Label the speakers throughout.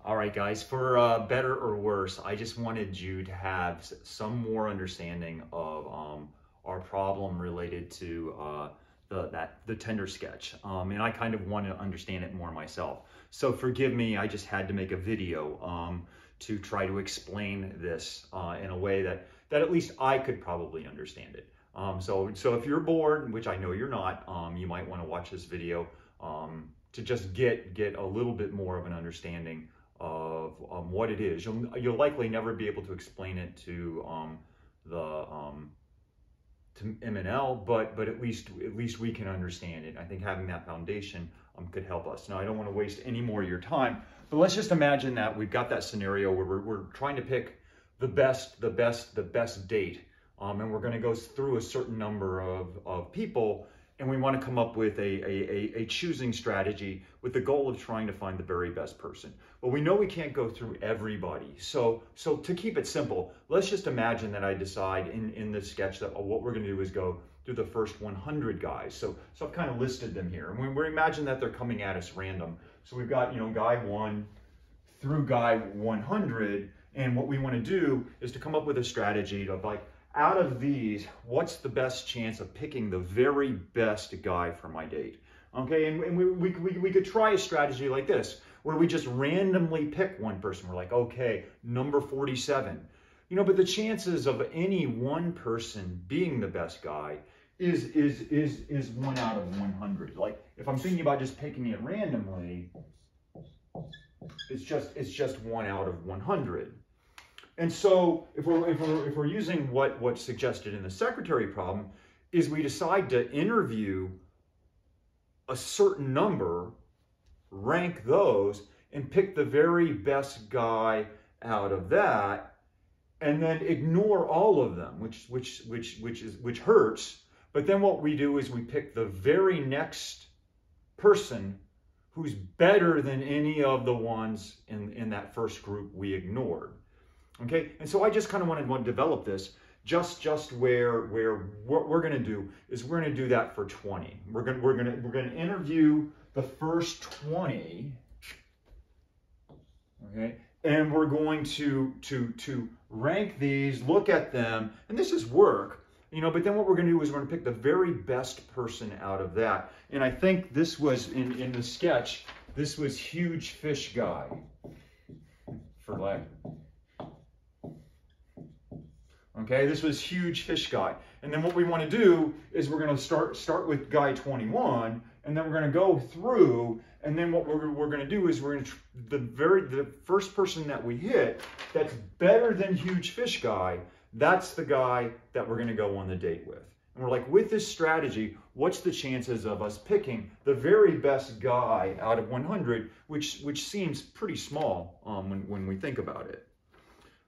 Speaker 1: All right, guys, for better or worse, I just wanted you to have some more understanding of our problem related to the Tinder sketch. And I kind of want to understand it more myself. So forgive me, I just had to make a video to try to explain this in a way that at least I could probably understand it. So if you're bored, which I know you're not, you might want to watch this video to just get a little bit more of an understanding of what it is. You'll likely never be able to explain it to to M&L, but at least we can understand it. I think having that foundation could help us. Now, I don't want to waste any more of your time, but let's just imagine that we've got that scenario where we're trying to pick the best date, and we're going to go through a certain number of people, and we want to come up with a choosing strategy with the goal of trying to find the very best person. Well, we know we can't go through everybody. So to keep it simple, let's just imagine that I decide in this sketch that what we're going to do is go through the first 100 guys. So I've kind of listed them here. And we imagine that they're coming at us random. So we've got, guy 1 through guy 100. And what we want to do is to come up with a strategy of like, out of these, what's the best chance of picking the very best guy for my date? Okay, and we could try a strategy like this, where we just randomly pick one person. We're like, okay, number 47. But the chances of any one person being the best guy is 1 out of 100. Like, if I'm thinking about just picking it randomly, it's just 1 out of 100. And so if we're using what's suggested in the secretary problem, is we decide to interview a certain number, rank those, and pick the very best guy out of that, and then ignore all of them, which hurts. But then what we do is we pick the very next person who's better than any of the ones in that first group we ignored. Okay, and so I just kind of want to develop this just where what we're going to do is we're going to do that for 20. We're going to interview the first 20. Okay, and we're going to rank these, look at them, and this is work, but then what we're going to do is we're going to pick the very best person out of that. And I think this was in the sketch, this was huge fish guy, for lack. Okay, this was huge fish guy. And then what we want to do is we're going to start with guy 21, and then we're going to go through, and then what we're going to do is we're going to the first person that we hit that's better than huge fish guy, that's the guy that we're going to go on the date with. And we're like, with this strategy, what's the chances of us picking the very best guy out of 100, which seems pretty small when we think about it.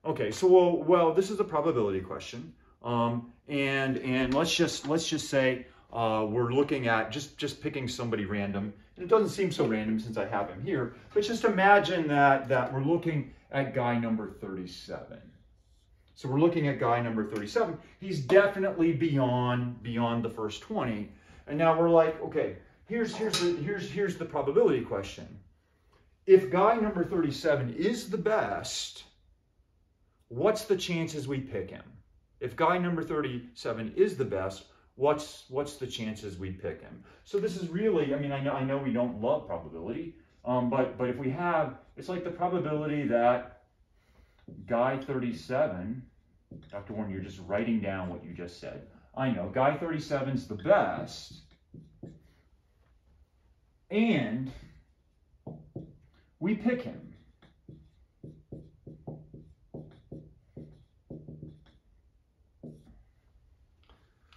Speaker 1: Okay, so well, this is a probability question, and let's just say we're looking at just picking somebody random. And it doesn't seem so random since I have him here, but just imagine that we're looking at guy number 37. So we're looking at guy number 37. He's definitely beyond the first 20, and now we're like, okay, here's the probability question. If guy number 37 is the best, what's the chances we pick him? If guy number 37 is the best, what's the chances we pick him? So this is really, I know we don't love probability, but if we have, it's like the probability that guy 37, Dr. Warren, you're just writing down what you just said. I know, guy 37 is the best, and we pick him.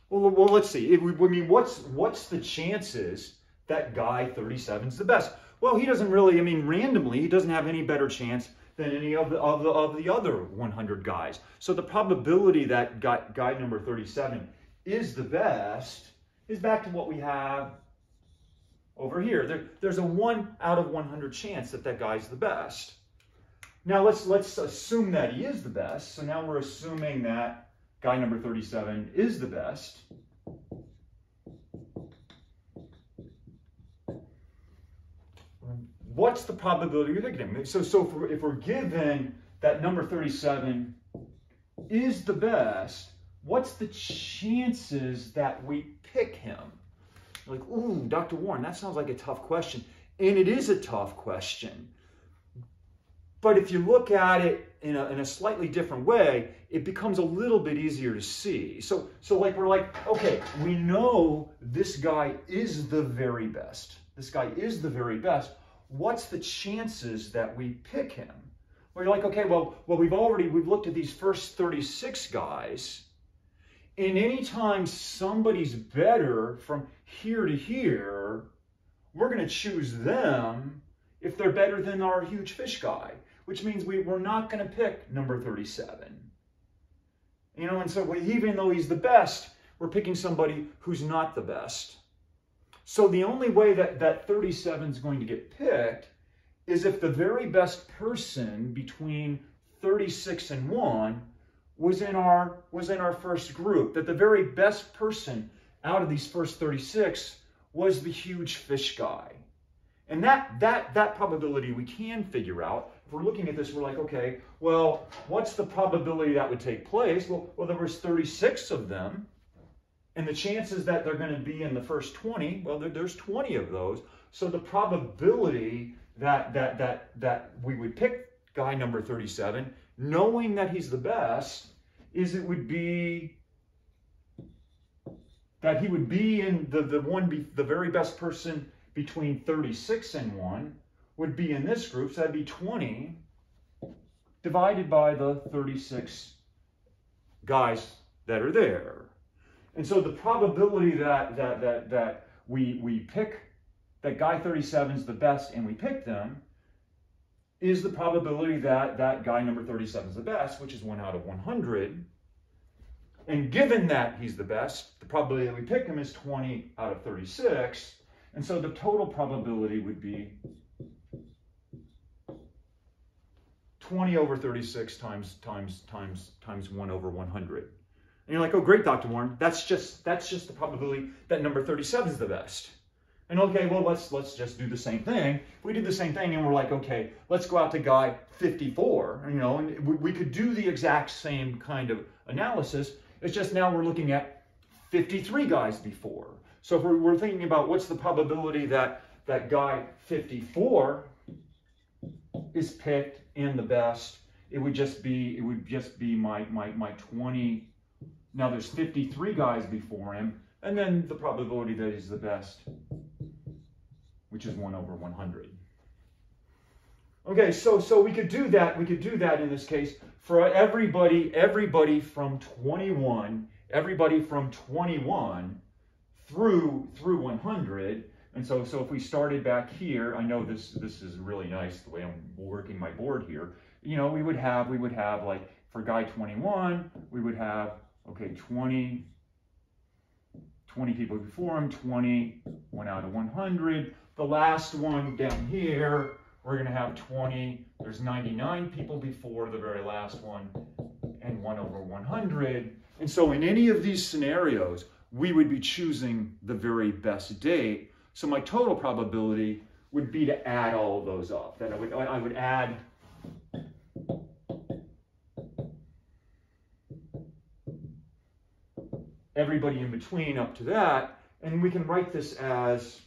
Speaker 1: Well, let's see. What's the chances that guy 37 is the best? Well, he doesn't really. Randomly, he doesn't have any better chance than any of the other 100 guys. So the probability that guy number 37 is the best is back to what we have over here. There's a 1 out of 100 chance that guy's the best. Now let's assume that he is the best. So now we're assuming that guy number 37 is the best. what's the probability you're picking him? So if we're given that number 37 is the best, what's the chances that we pick him? You're like, ooh, Dr. Warren, that sounds like a tough question. And it is a tough question. But if you look at it in a slightly different way, it becomes a little bit easier to see. So like we're like, okay, we know this guy is the very best. This guy is the very best. What's the chances that we pick him? Well, you're like, okay, well we've looked at these first 36 guys, and anytime somebody's better from here to here, we're going to choose them if they're better than our huge fish guy, which means we're not going to pick number 37. You know, and so even though he's the best, we're picking somebody who's not the best. So the only way that 37 is going to get picked is if the very best person between 36 and 1 was in our first group, that the very best person out of these first 36 was the huge fish guy. And that probability we can figure out. If we're looking at this, we're like, okay, well, what's the probability that would take place? Well, there was 36 of them. And the chances that they're going to be in the first 20, well, there's 20 of those. So the probability that we would pick guy number 37, knowing that he's the best, is it would be that he would be in the very best person between 36 and 1 would be in this group. So that'd be 20 divided by the 36 guys that are there. And so the probability that we pick that guy 37 is the best and we pick them is the probability that guy number 37 is the best, which is 1 out of 100. And given that he's the best, the probability that we pick him is 20 out of 36. And so the total probability would be 20 over 36 times 1 over 100. And you're like, oh, great, Dr. Warren. That's just the probability that number 37 is the best. And okay, well, let's just do the same thing. We did the same thing, and we're like, okay, let's go out to guy 54. You know, and we could do the exact same kind of analysis. It's just now we're looking at 53 guys before. So if we're thinking about what's the probability that guy 54 is picked and the best, it would just be my 20. Now there's 53 guys before him, and then the probability that he's the best, which is 1 over 100. Okay, so we could do that. We could do that in this case for everybody from 21 through 100. And so if we started back here, I know this is really nice the way I'm working my board here. You know, we would have like for guy 21, we would have, okay, 20 people before him, 20, 1 out of 100. The last one down here, we're going to have 20. There's 99 people before the very last one, and 1 over 100. And so in any of these scenarios, we would be choosing the very best date. So my total probability would be to add all of those up. That I would add everybody in between up to that, and we can write this as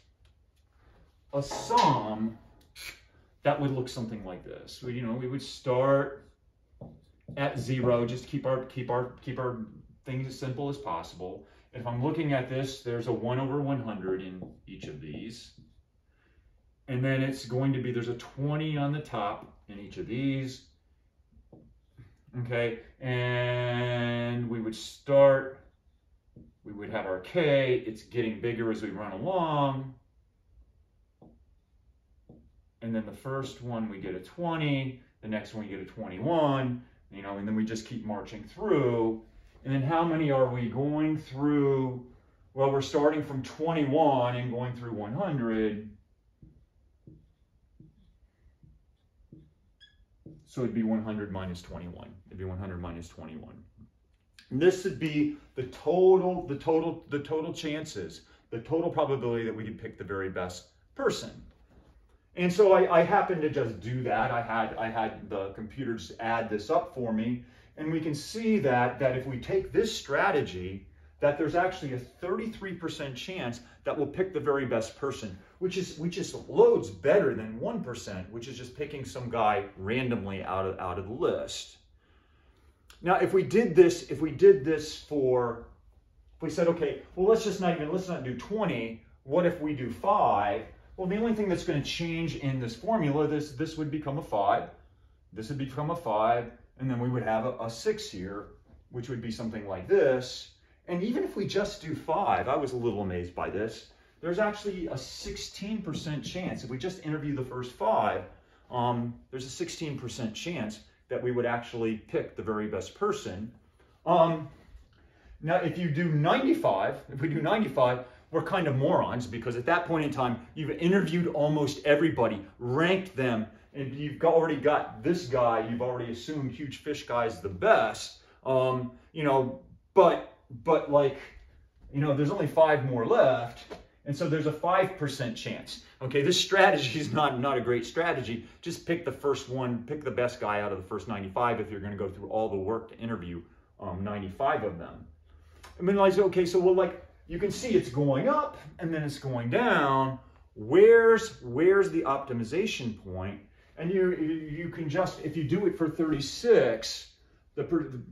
Speaker 1: a sum that would look something like this. We would start at 0, just keep our things as simple as possible. If I'm looking at this, there's a 1 over 100 in each of these. And then it's going to be, there's a 20 on the top in each of these. Okay, and we would start, we would have our K, it's getting bigger as we run along. And then the first one we get a 20, the next one we get a 21, you know, and then we just keep marching through. And then how many are we going through? Well, we're starting from 21 and going through 100. So it'd be 100 minus 21. It'd be 100 minus 21. And this would be the total chances, the total probability that we could pick the very best person. And so I happened to just do that. I had the computer just add this up for me. And we can see that if we take this strategy, that there's actually a 33% chance that we'll pick the very best person, which is loads better than 1%, which is just picking some guy randomly out of the list. Now, if we said, okay, well, let's not do 20. What if we do 5? Well, the only thing that's going to change in this formula, this would become a 5. This would become a 5, and then we would have a 6 here, which would be something like this. And even if we just do 5, I was a little amazed by this. There's actually a 16% chance. If we just interview the first 5, there's a 16% chance that we would actually pick the very best person. Now, if we do 95, we're kind of morons, because at that point in time, you've interviewed almost everybody, ranked them, and you've already got this guy, you've already assumed Huge Fish Guy is the best, you know, but like, you know, there's only 5 more left, and so there's a 5% chance. Okay, this strategy is not a great strategy. Just pick the first one, pick the best guy out of the first 95 if you're going to go through all the work to interview 95 of them. I mean, like, okay, so well, like, you can see it's going up and then it's going down. Where's the optimization point? And you can just, if you do it for 36, the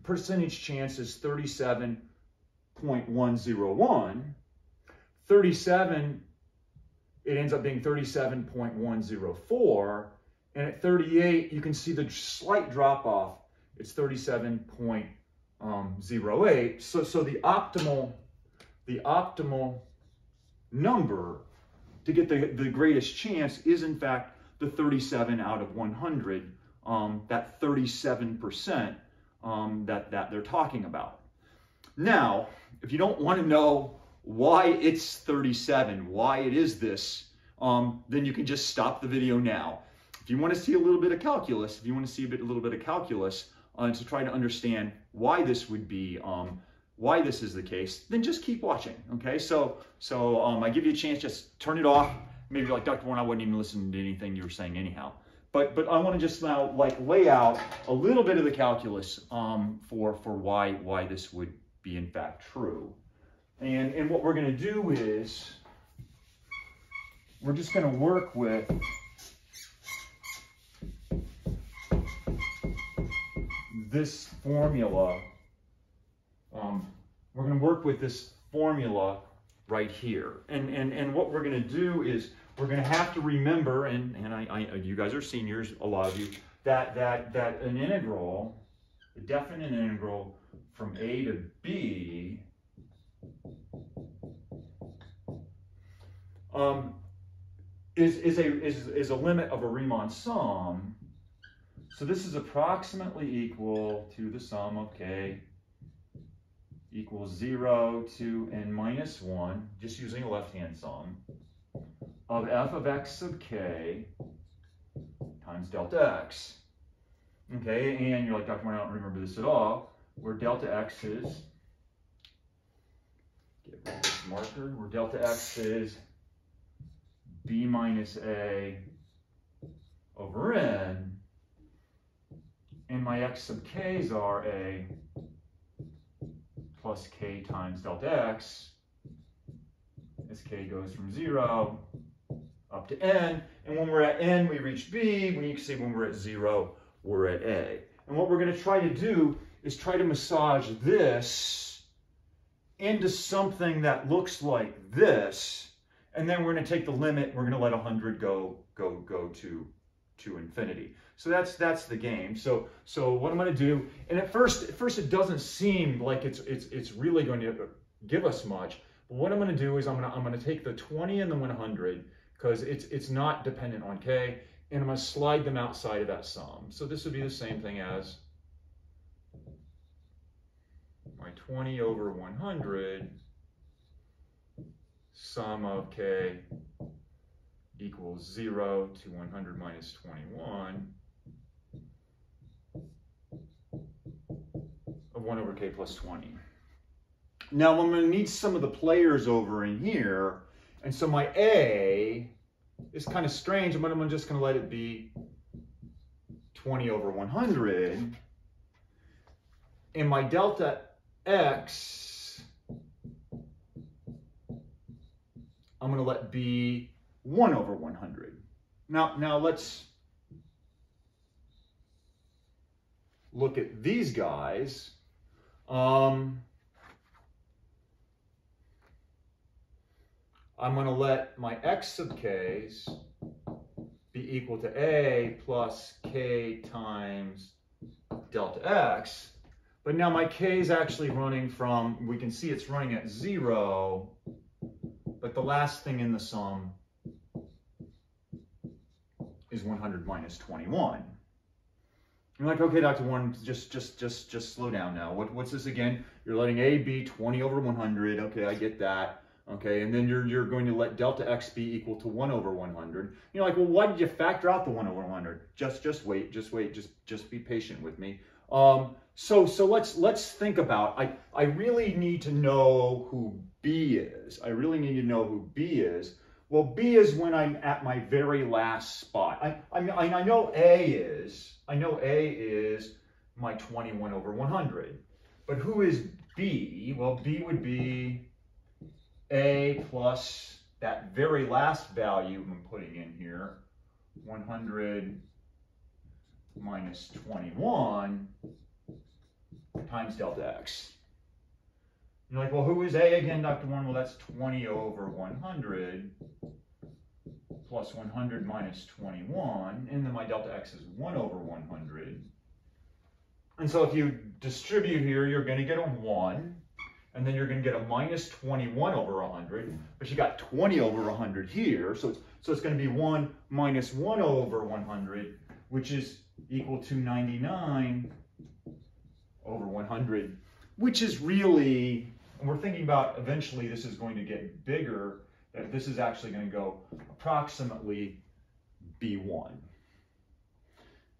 Speaker 1: percentage chance is 37.101. 37, it ends up being 37.104. And at 38, you can see the slight drop off. It's 37.08. So the optimal number to get the greatest chance is, in fact, the 37 out of 100, that 37% that they're talking about. Now, if you don't want to know why it's 37, why it is this, then you can just stop the video now. If you want to see a little bit of calculus, to try to understand why this would be, why this is the case, then just keep watching, okay? So I give you a chance, just turn it off. Maybe you're like, Dr. Warren, I wasn't even listening to anything you were saying anyhow. But I want to just now like lay out a little bit of the calculus for why this would be in fact true. And what we're going to do is we're just going to work with this formula. We're going to work with this formula right here. And what we're going to do is we're going to have to remember, and you guys are seniors, a lot of you, that an integral, a definite integral from A to B is a limit of a Riemann sum. So this is approximately equal to the sum of k equals 0 to n minus 1, just using a left-hand sum, of f of x sub k times delta x. Okay, and you're like, Dr. Warren, I don't remember this at all. Where delta x is, get rid of this marker, where delta x is b minus a over n, and my x sub k's are a plus k times delta x, as k goes from 0 up to n, and when we're at n, we reach b. When you can see when we're at 0, we're at a. And what we're going to try to do is try to massage this into something that looks like this, and then we're going to take the limit. We're going to let 100 go to infinity. So that's the game. So what I'm going to do, and at first it doesn't seem like it's really going to give us much. But what I'm going to do is I'm going to take the 20 and the 100, because it's not dependent on k, and I'm going to slide them outside of that sum. So this would be the same thing as my 20 over 100 sum of k equals 0 to 100 minus 21 of 1 over k plus 20. Now I'm going to need some of the players over in here, and so my a is kind of strange, but I'm just going to let it be 20 over 100. And my delta x, I'm going to let be 1 over 100. Now let's look at these guys. I'm going to let my x sub k's be equal to a plus k times delta x. But now my k is actually running from, we can see it's running at 0, but the last thing in the sum is 100 minus 21. You're like, okay, Dr. Warren, just slow down now. What's this again? You're letting a be 20 over 100. Okay, I get that. Okay, and then you're going to let delta x be equal to 1 over 100. You're like, well, why did you factor out the 1 over 100? Just wait, just be patient with me. So let's think about, I really need to know who B is. I really need to know who B is. Well, B is when I'm at my very last spot. I know A is my 21 over 100. But who is B? Well, B would be A plus that very last value I'm putting in here, 100 minus 21 times delta x. You're like, well, who is A again, Dr. Warren? Well, that's 20 over 100 plus 100 minus 21, and then my delta x is 1 over 100. And so if you distribute here, you're going to get a 1, and then you're going to get a minus 21 over 100, but you got 20 over 100 here, so it's going to be 1 minus 1 over 100, which is equal to 99 over 100, which is really, and we're thinking about eventually this is going to get bigger, that this is actually going to go approximately B1.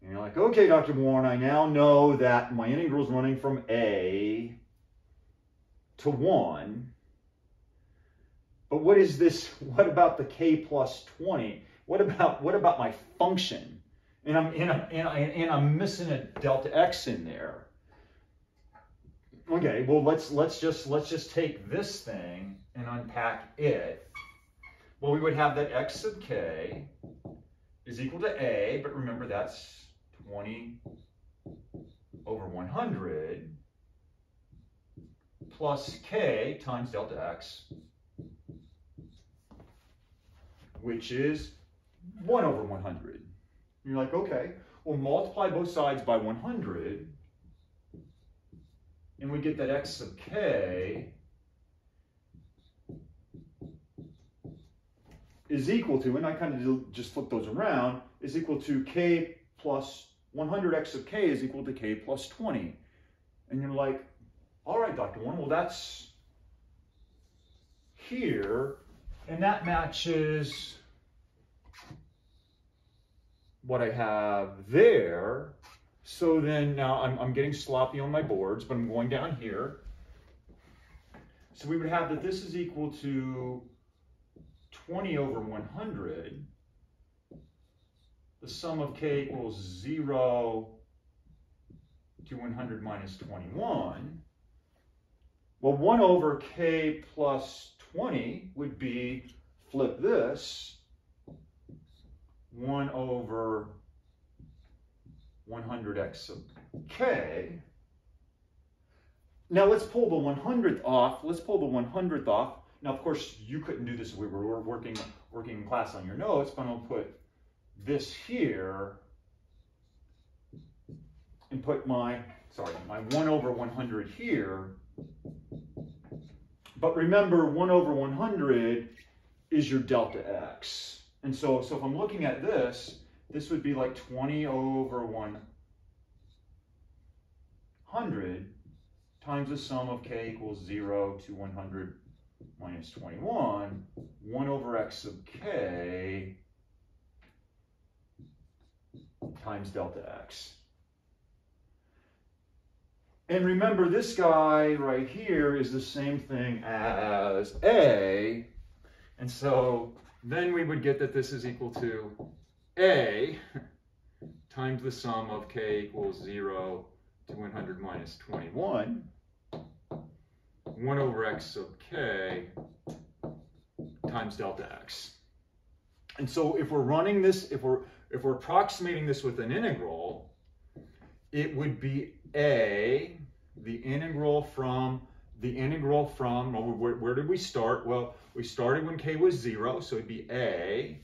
Speaker 1: And you're like, okay, Dr. Warren, I now know that my integral is running from A to 1. But what is this? What about the k plus 20? What about my function? And I'm missing a delta x in there. Okay, well let's just take this thing and unpack it. Well, we would have that x sub k is equal to a, but remember that's 20 over 100 plus k times delta x, which is 1 over 100. And you're like, okay, well, multiply both sides by 100, and we get that x sub k is equal to, and I kind of just flip those around, is equal to k plus 100 x sub k is equal to k plus 20. And you're like, all right, Dr. Warren, well, that's here, and that matches what I have there. So then now I'm getting sloppy on my boards, but I'm going down here. So we would have that this is equal to 20 over 100. The sum of k equals 0 to 100 minus 21. Well, 1 over k plus 20 would be, flip this, 1 over 100x sub k. Now let's pull the 100th off. Let's pull the 100th off. Now, of course, you couldn't do this if we were working in class on your notes, but I'm going to put this here and put my 1 over 100 here. But remember, 1 over 100 is your delta x. And so if I'm looking at this, this would be like 20 over 100 times the sum of k equals 0 to 100 minus 21, 1 over x sub k times delta x. And remember, this guy right here is the same thing as a. And so then we would get that this is equal to A times the sum of k equals 0 to 100 minus 21, 1 over x sub k times delta x. And so if we're running this, if we're approximating this with an integral, it would be A, the integral from, well, where did we start? Well, we started when k was 0, so it'd be A.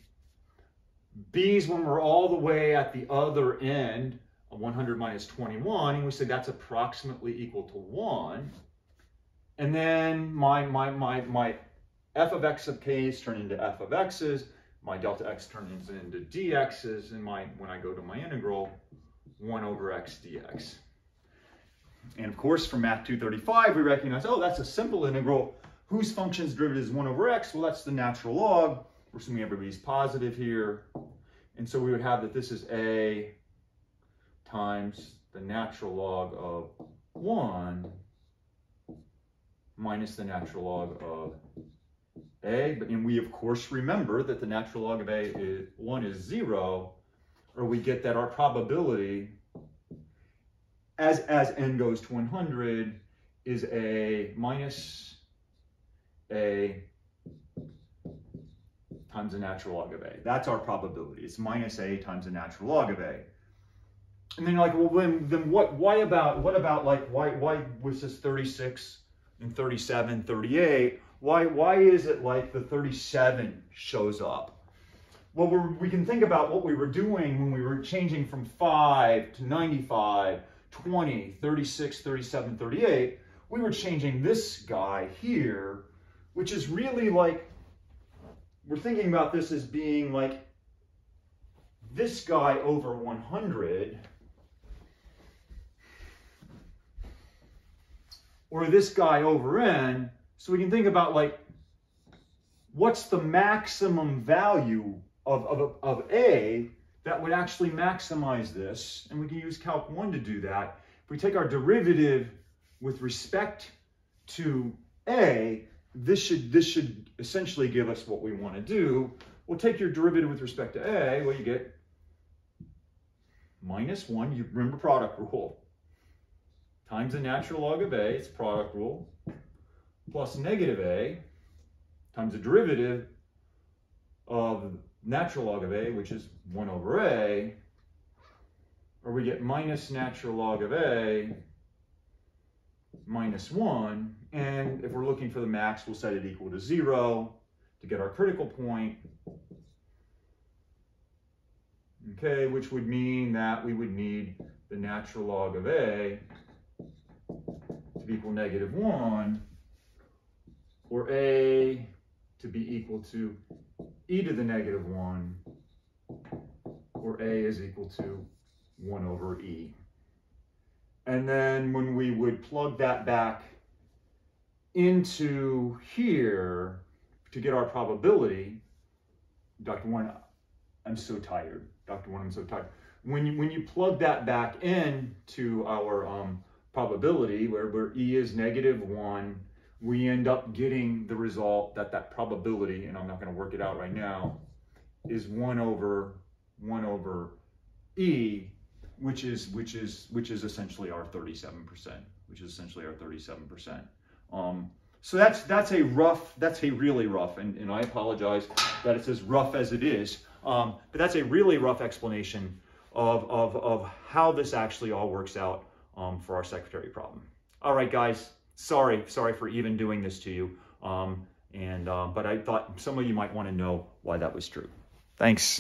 Speaker 1: B's when we're all the way at the other end of 100 minus 21, and we said that's approximately equal to 1. And then my f of x sub k's turn into f of x's, my delta x turns into dx's, and when I go to my integral, 1 over x dx. And of course, from Math 235, we recognize, oh, that's a simple integral. Whose function's derivative is 1 over x? Well, that's the natural log. We're assuming everybody's positive here. And so we would have that this is a times the natural log of 1 minus the natural log of a. And we, of course, remember that the natural log of a is 1 is 0, or we get that our probability as n goes to 100 is a minus a times the natural log of a. That's our probability. It's minus a times the natural log of a. And then you're like, well, then what? Why was this 36 and 37, 38? Why is it like the 37 shows up? Well, we can think about what we were doing when we were changing from 5 to 95, 20, 36, 37, 38. We were changing this guy here, which is really like, we're thinking about this as being like this guy over 100, or this guy over n. So we can think about like, what's the maximum value of A that would actually maximize this? And we can use Calc 1 to do that. If we take our derivative with respect to A, this should essentially give us what we want to do. We'll take your derivative with respect to A, well, you get minus 1, you remember product rule, times the natural log of A, it's product rule, plus negative A times the derivative of natural log of A, which is 1 over A, or we get minus natural log of A minus 1, and if we're looking for the max, we'll set it equal to 0 to get our critical point, okay, which would mean that we would need the natural log of A to be equal to negative 1, or A to be equal to e to the negative 1, or A is equal to 1 over e. And then when we would plug that back into here to get our probability, Dr. Warren, I'm so tired. Dr. Warren, I'm so tired. When you plug that back into our probability, where e is negative 1, we end up getting the result that probability, and I'm not going to work it out right now, is 1 over e, which is essentially our 37%, which is essentially our 37%. So that's a really rough, and I apologize that it's as rough as it is, but that's a really rough explanation of how this actually all works out for our secretary problem. All right, guys, sorry for even doing this to you, but I thought some of you might want to know why that was true. Thanks.